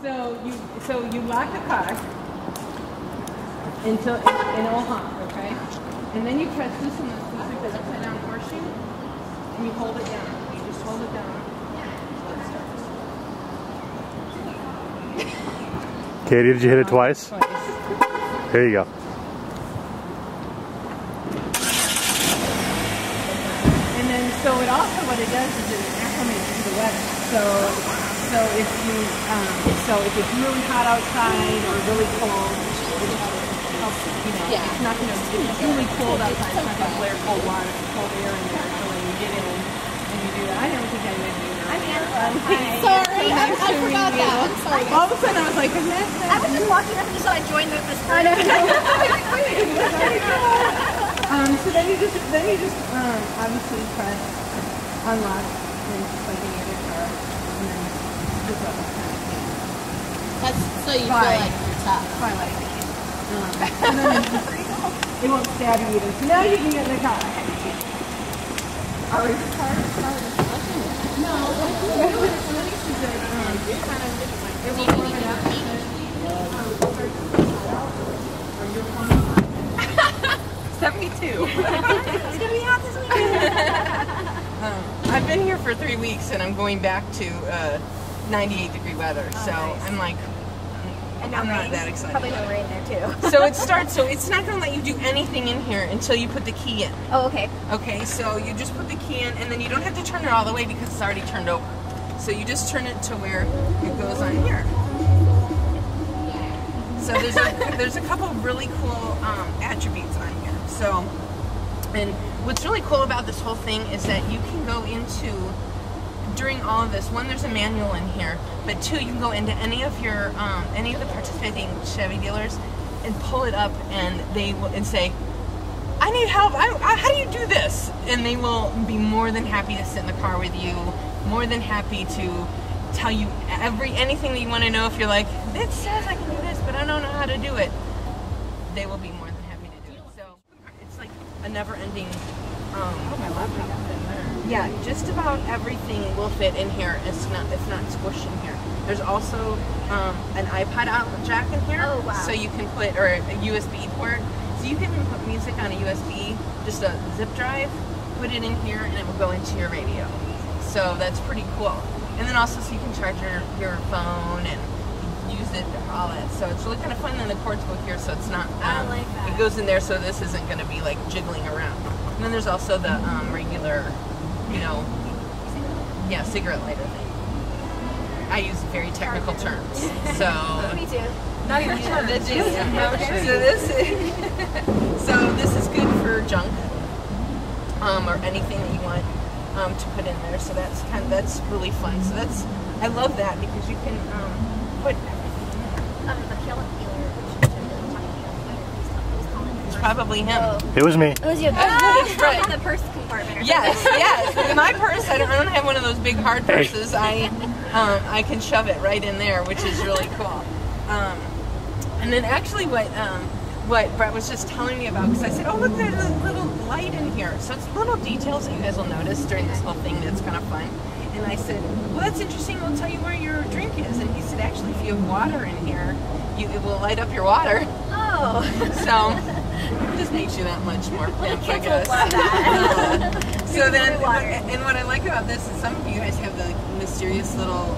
So you lock the car until it will honk, okay? And then you press this and this like the upside down horseshoe, and you hold it down. You just hold it down. Katie, did you hit it twice? Twice. There you go. And then, so it also, what it does is it acclimates to the weather. So if it's really hot outside or really cold, it helps, you know, it's not going to, if it's really cold outside, it's not going to flare cold water, cold air in there. So when you get in and you do that, I never think I would do that. Sorry, I forgot that. I'm sorry. All of a sudden I was like, isn't that I was just walking up and you saw I joined this group. So then you just obviously press unlock and just like any other car, and then just up. That's so you feel like you're tough. Twilight. And then it won't stab you either. So now you can get in the car. Are we the car? No. What it is that it kind of it will warm it up. Or your phone. 72. It's gonna be hot this weekend. I've been here for 3 weeks and I'm going back to 98-degree weather. So nice. I'm like, and I'm not that excited. Probably no rain there too. So it starts. So it's not going to let you do anything in here until you put the key in. Oh, okay. Okay. So you just put the key in, and then you don't have to turn it all the way because it's already turned over. So you just turn it to where it goes on here. So there's a couple of really cool attributes on here. So, and what's really cool about this whole thing is that you can go into, during all of this, one, there's a manual in here, but two, you can go into any of your any of the participating Chevy dealers and pull it up, and they will say, I need help. How do you do this? And they will be more than happy to sit in the car with you, more than happy to tell you anything that you want to know. If you're like, it says I can do this, but I don't know how to do it, they will be more than happy to do it. So it's like a never-ending. Yeah, just about everything will fit in here. It's not squished in here. There's also an iPod out jack in here. Oh, wow. So you can put, or a USB port. So you can even put music on a USB, just a zip drive, put it in here, and it will go into your radio. So that's pretty cool. And then also, so you can charge your phone and use it, all that. So it's really kind of fun. And the cords go here, so it's not. I like that. It goes in there, so this isn't going to be like jiggling around. And then there's also the regular, you know, cigarette lighter thing. I use very technical terms. So Me too. not even terms. So this is good for junk, or anything that you want to put in there. So that's really fun. So I love that because you can put. It's probably him. Oh. It was me. It was you. That's right. In the purse compartment. Yes. In my purse, I don't have one of those big hard purses. I can shove it right in there, which is really cool. And then actually, what Brett was just telling me about, because I said, oh look, there's a little light in here. So it's little details that you guys will notice during this whole thing that's kind of fun. And I said, well, that's interesting. We'll tell you where your drink is. And he said, actually, if you have water in here, it will light up your water. Oh. So it just makes you that much more pimp, I guess. So then, and what I like about this is some of you guys have the mysterious little,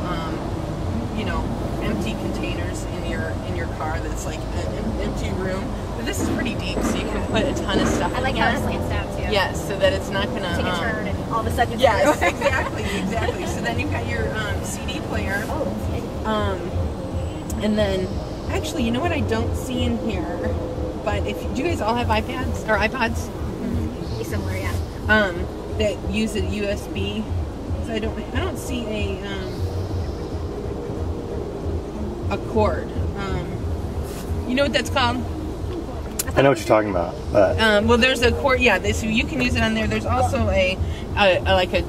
empty containers in your car that's like an empty room. But this is pretty deep, so you can put a ton of stuff in I like here. how it slants down too. Yes, so that it's not gonna take a turn and all of a sudden. Yes, exactly. So then you've got your CD player. Oh. And then, actually, you know what I don't see in here? But do you guys all have iPads or iPods? Mm-hmm. Somewhere, yeah. That use a USB. So I don't see a cord. You know what that's called? I know what you're talking about. But Well, there's a cord. Yeah, so you can use it on there. There's also a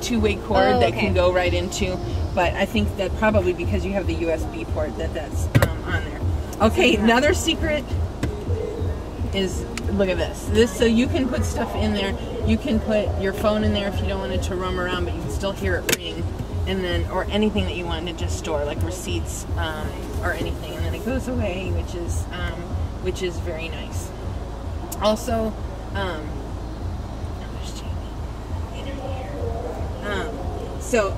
two-way cord that can go right into. But I think that probably because you have the USB port that's on there. Okay, another secret is, look at this. So you can put stuff in there. You can put your phone in there if you don't want it to roam around, but you can still hear it ring. and then, or anything that you want to just store, like receipts or anything, and then it goes away, which is very nice. Also, there's Jamie. So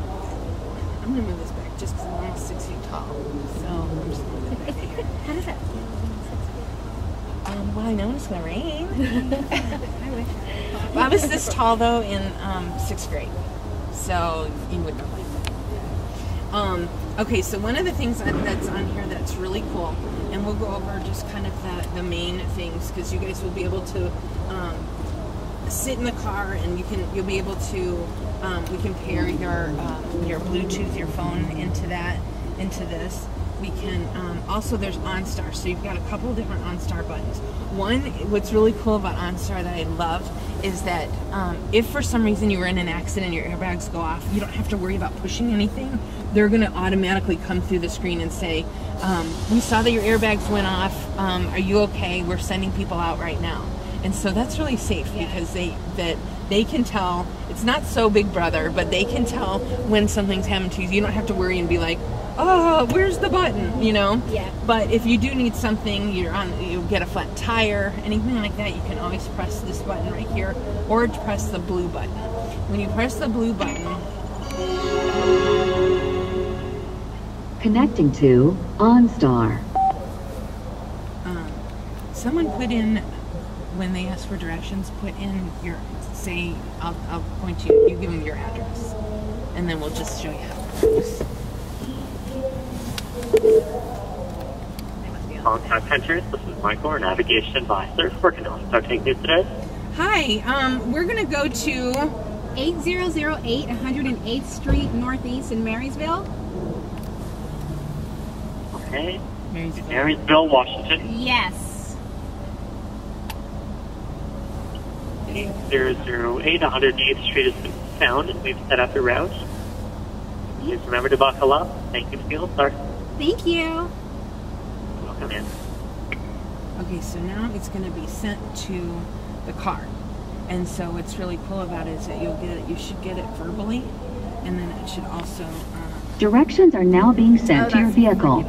I'm gonna move this back just because I'm almost 6 feet tall. So I'm just gonna move it back here. How does that feel? Well, I know it's gonna rain. I wish. Well, I was this tall though in 6th grade, so you wouldn't have liked that. Okay, so one of the things that's on here that's really cool, and we'll go over just kind of the main things, because you guys will be able to sit in the car, and you'll be able to we can pair your Bluetooth, your phone into this. We can also, there's OnStar, so you've got a couple of different OnStar buttons. One, what's really cool about OnStar that I love is that if for some reason you were in an accident, your airbags go off, you don't have to worry about pushing anything. They're going to automatically come through the screen and say, we saw that your airbags went off. Are you okay? We're sending people out right now. And so that's really safe, because they can tell. It's not so Big Brother, but they can tell when something's happened to you. You don't have to worry and be like, oh, where's the button, you know? Yeah. But if you do need something, you get a flat tire, anything like that, you can always press this button right here, or press the blue button. When you press the blue button, connecting to OnStar. Someone put in, when they ask for directions, put in your, say, I'll point you, you give them your address, and then we'll just show you how it works. Contact Hunters, this is Michael, our navigation advisor. Where can OnStar take you today? Hi, we're gonna go to 8008 108th Street Northeast in Marysville. Okay. Marysville. Marysville, Washington. Yes. 8008 108th Street has been found, and we've set up the route. Please remember to buckle up. Thank you for the OnStar. Thank you. Welcome in. Okay, so now it's going to be sent to the car, and so what's really cool about it is that you should get it verbally, and then it should also. Directions are now being sent to your vehicle.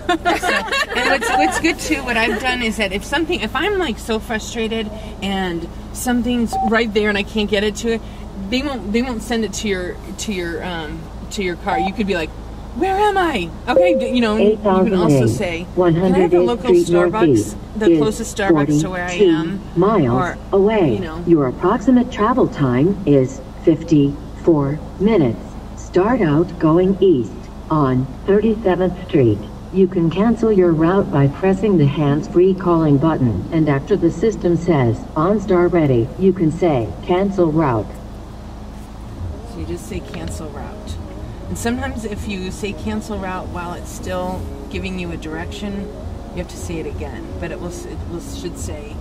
And what's good too, what I've done is that if I'm like so frustrated and something's right there and I can't get it to it, they won't send it to your car. You could be like, where am I? Okay, you know, you can also say, can I have a local Starbucks, the closest Starbucks to where I am, miles away. You know. Your approximate travel time is 54 minutes. Start out going east on 37th Street. You can cancel your route by pressing the hands-free calling button, and after the system says OnStar ready, you can say cancel route. So you just say cancel route. And sometimes if you say cancel route while it's still giving you a direction, you have to say it again. But it should say,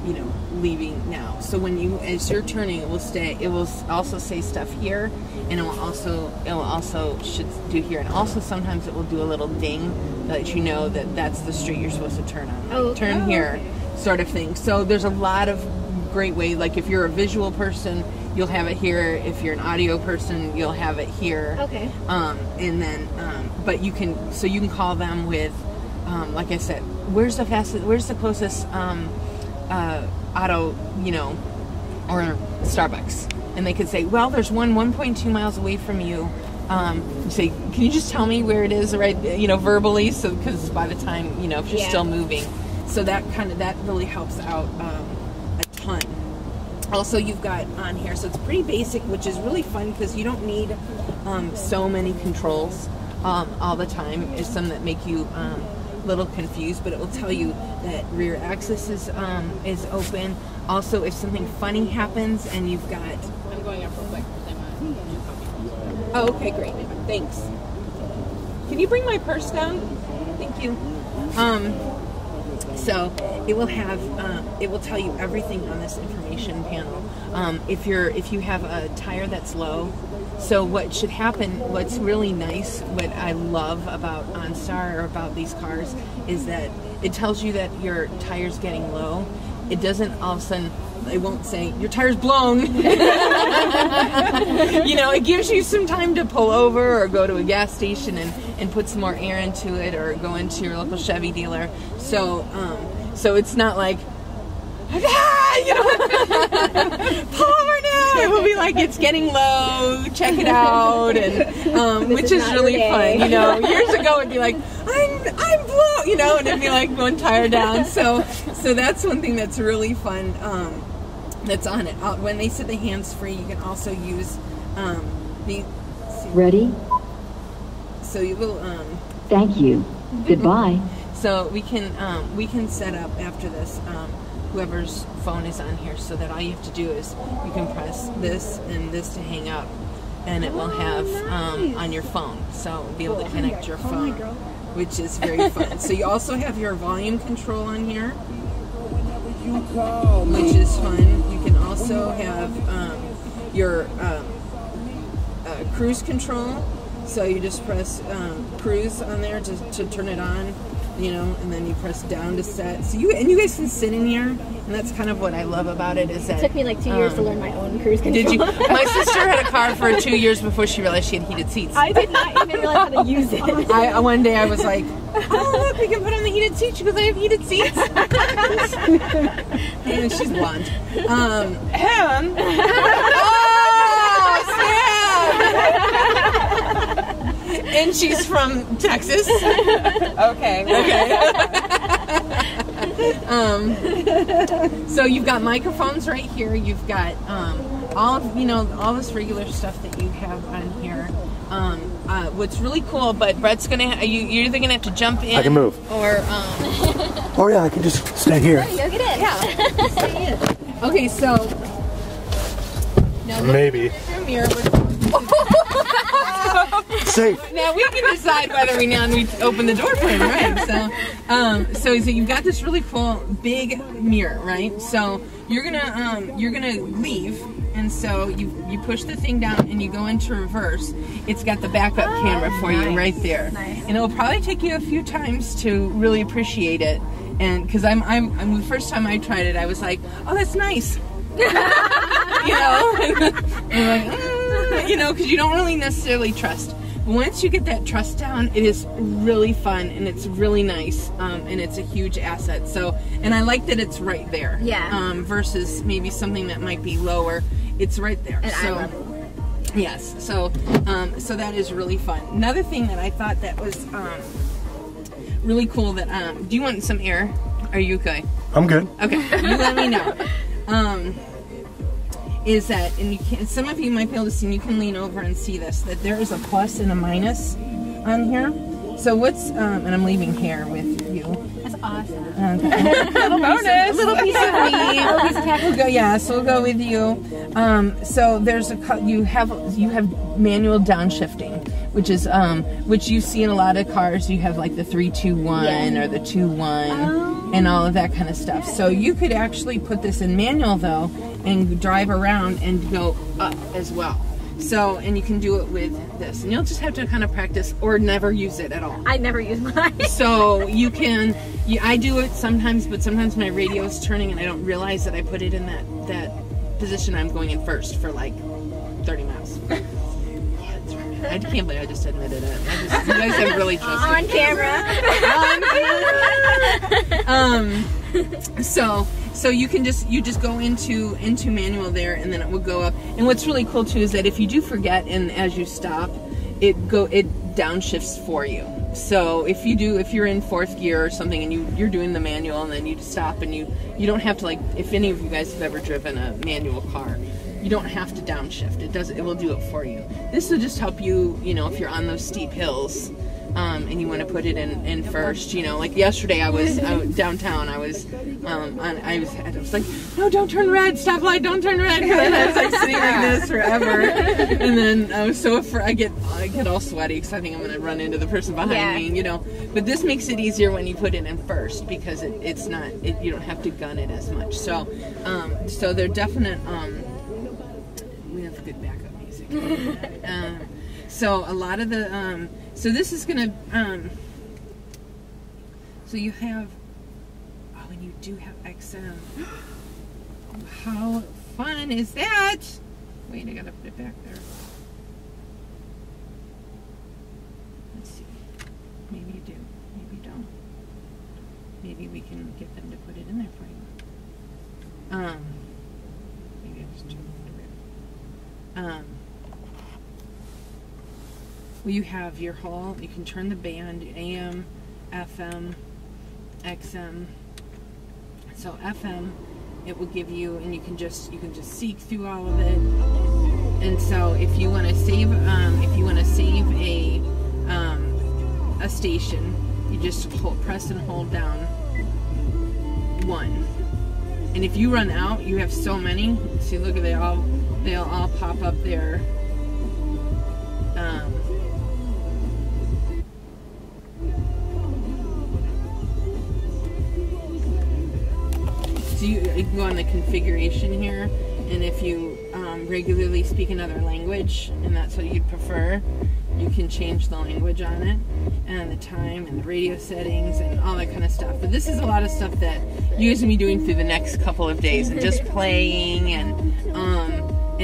you know, leaving now. So as you're turning, it will also say stuff here, and it will also should do here. And also sometimes it will do a little ding that you know that that's the street you're supposed to turn on. Like, turn here, sort of thing. So there's a lot of great ways. Like if you're a visual person, you'll have it here. If you're an audio person, you'll have it here. Okay. And then, but you can call them with, like I said, where's the closest auto, you know, or Starbucks, and they could say, well, there's one 1.2 miles away from you. You say, can you just tell me where it is, right? You know, verbally, so because by the time, you know, if you're still moving, so that really helps out a ton. Also, you've got on here, so it's pretty basic, which is really fun because you don't need so many controls all the time. There's some that make you a little confused, but it will tell you that rear access is open. Also, if something funny happens and you've got... I'm going up real quick. Oh, okay, great. Thanks. Can you bring my purse down? Thank you. So it will have, it will tell you everything on this information panel. If you have a tire that's low, so what should happen, what's really nice, what I love about OnStar or about these cars is that it tells you that your tire's getting low, it doesn't all of a sudden, it won't say, your tire's blown. You know, it gives you some time to pull over or go to a gas station and put some more air into it, or go into your local Chevy dealer. So, so it's not like, you know, pull over now. It will be like, it's getting low, check it out, and which is really fun. You know, years ago it'd be like, I'm blown, you know, and it'd be like one tire down. So that's one thing that's really fun. That's on it. When they set the hands free, you can also use the. Ready? So you will. Thank you. Goodbye. So we can set up after this. Whoever's phone is on here, so that all you have to do is you can press this and this to hang up, and it will have on your phone, so be able to connect your phone, which is very fun. So you also have your volume control on here, which is fun. You can also have your cruise control, so you just press cruise on there to turn it on. You know, and then you press down to set. So you guys can sit in here, and that's kind of what I love about it. Is that it took me like 2 years to learn my own cruise control. Did you? My sister had a car for 2 years before she realized she had heated seats. I did not even realize how to use it. One day I was like, oh look, we can put on the heated seats because I have heated seats. And she's blonde. And and she's from Texas. Okay. So you've got microphones right here. You've got all this regular stuff that you have on here. What's really cool, but Brett's gonna you're either gonna have to jump in. I can move. Or oh yeah, I can just stay here. Go get in. Yeah. Stay in. Okay, so now maybe. Your mirror. Safe. Now we can decide whether we open the door for him, right? So you've got this really cool big mirror, right? So you're gonna leave, and so you push the thing down and you go into reverse. It's got the backup camera for you right there, and it'll probably take you a few times to really appreciate it. And because I'm the first time I tried it, I was like, oh, that's nice. You know, and like, you know, because you don't really necessarily trust. But once you get that trust down, it is really fun and it's really nice, and it's a huge asset. So, and I like that it's right there. Yeah. Versus maybe something that might be lower, it's right there. And so, I love it. yes. So, so that is really fun. Another thing that I thought that was really cool. That do you want some air? Are you okay? I'm good. Okay, you let me know. Is that, and you can, some of you might be able to see, and you can lean over and see this, that there is a plus and a minus on here. So what's, and I'm leaving here with you. That's awesome. Okay. Little bonus. A little piece of me. A little piece of tech. We'll go, yeah, so we'll go with you. So there's you have manual downshifting, which is, which you see in a lot of cars. You have like the 3-2-1 or the 2-1. And all of that kind of stuff. So you could actually put this in manual though and drive around and go up as well. So, and you can do it with this. And you'll just have to kind of practice or never use it at all. I never use mine. So you can, I do it sometimes, but sometimes my radio is turning and I don't realize that I put it in that position I'm going in first for like 30 miles. I can't believe I just admitted it. You guys have really trusted On camera. So you can just go into manual there, and then it will go up. And what's really cool too is that if you do forget, and as you stop, it downshifts for you. So if you're in 4th gear or something, and you're doing the manual, and then you stop, and you don't have to, like, if any of you guys have ever driven a manual car, you don't have to downshift. It will do it for you. This will just help you, if you're on those steep hills, and you want to put it in first, like yesterday I was downtown. I was like, no, don't turn red, stoplight, don't turn red. And I was like sitting like this forever, and then I was so afraid. I get all sweaty because I think I'm gonna run into the person behind me. But this makes it easier when you put it in first because it's not. You don't have to gun it as much. So they're definite. We have good backup music. So a lot of the so this is gonna so you have, oh, and you do have XM. How fun is that? Wait, I gotta put it back there. Let's see. Maybe you do. Maybe you don't. Maybe we can get them to put it in there for you. Maybe I just turned it around. Well, you have your whole, you can turn the band, AM, FM, XM. So FM, it will give you, and you can just seek through all of it. And so if you want to save, a station, you just press and hold down 1. And if you run out, you have so many. See, look at they'll all pop up there. So you can go on the configuration here, and if you regularly speak another language, and that's what you'd prefer, you can change the language on it, and the time, and the radio settings, and all that kind of stuff. But this is a lot of stuff that you guys will be doing through the next couple of days, and just playing, and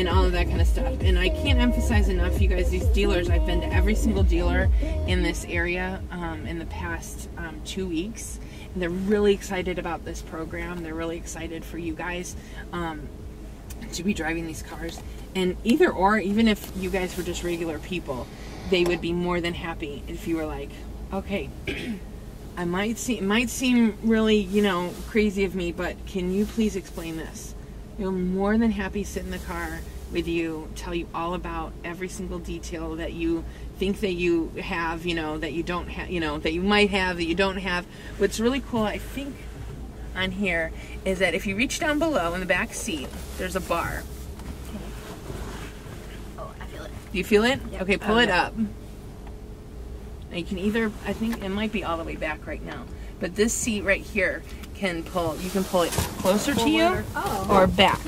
all of that kind of stuff. And I can't emphasize enough, you guys, these dealers, I've been to every single dealer in this area in the past 2 weeks. And they're really excited about this program. They're really excited for you guys to be driving these cars. And either or, even if you guys were just regular people, they would be more than happy if you were like, okay, it might seem really, you know, crazy of me, but can you please explain this? You're more than happy to sit in the car with you, tell you all about every single detail that you think that you have, you know, that you don't have, you know, that you might have, that you don't have. What's really cool, I think, on here is that if you reach down below in the back seat, there's a bar. Oh, I feel it. Do you feel it? Yep. Okay, pull it up. Now you can either, I think it might be all the way back right now, but this seat right here can pull, you can pull it closer to you or back.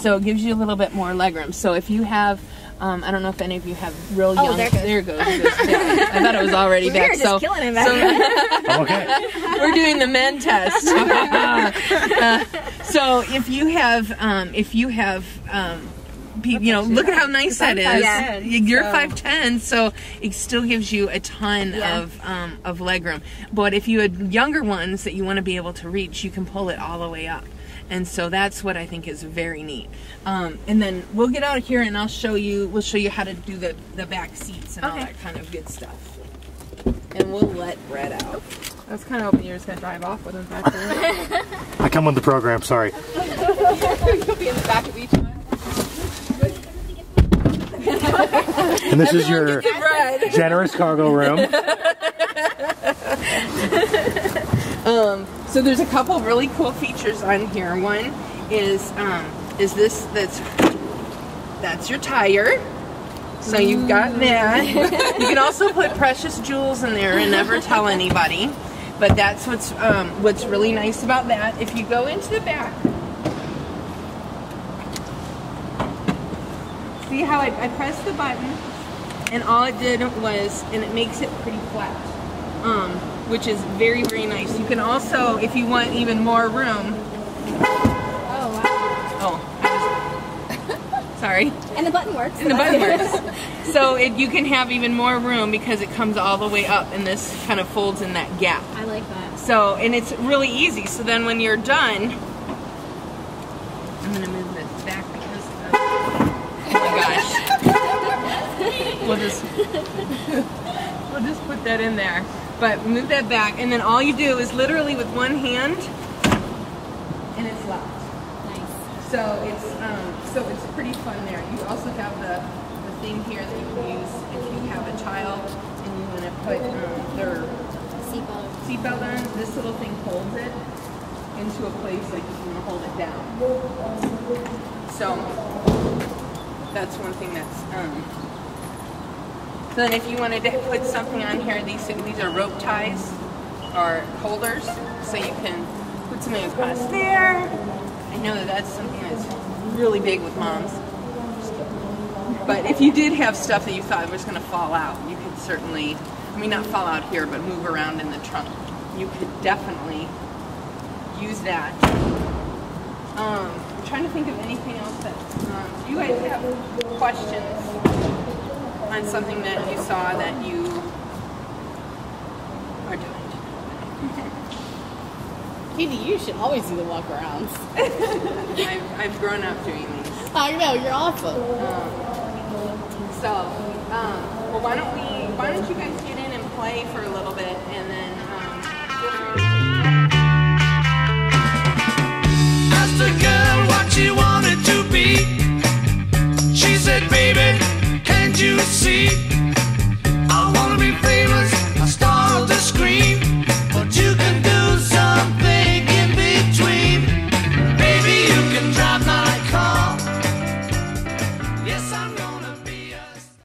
So it gives you a little bit more legroom. So if you have, I don't know if any of you have real young, there it goes. Yeah, I thought it was already back. We're just killing him back. Okay. We're doing the men test. So if you have, you know, look at how nice that is. Yeah. You're 5'10", so it still gives you a ton of legroom. But if you had younger ones that you want to be able to reach, you can pull it all the way up. And so that's what I think is very neat. And then we'll get out of here and we'll show you how to do the back seats and all that kind of good stuff. And we'll let Brett out. I was kind of hoping you were just going to drive off with him back there. I come with the program, sorry. You'll be in the back of each one. And this is your generous cargo room. So there's a couple really cool features on here. One is this, that's your tire. So you've got that. You can also put precious jewels in there and never tell anybody. But that's what's really nice about that. If you go into the back, see how I pressed the button and all it did was, and it makes it pretty flat, which is very, very nice. You can also, if you want even more room. Oh, wow. Oh, sorry. And the button works. And the button works. So you can have even more room because it comes all the way up and this kind of folds in that gap. I like that. So, and it's really easy. So then when you're done, I'm going to move this back because of, oh my gosh. We'll just put that in there. But move that back, and then all you do is literally with one hand, and it's locked. Nice. So it's pretty fun there. You also have the thing here that you can use if you have a child and you want to put their seatbelt on. This little thing holds it into a place like you can hold it down. So that's one thing that's. So then if you wanted to put something on here, these are rope ties or holders, so you can put something across there. I know that's something that's really big with moms. But if you did have stuff that you thought was going to fall out, you could certainly, I mean not fall out here, but move around in the trunk. You could definitely use that. I'm trying to think of anything else that, do you guys have questions on something that you saw that you are doing? Katie, you should always do the walkarounds. I've grown up doing these. I know, you're awesome. Well, why don't you guys get in and play for a little bit, and then feel free to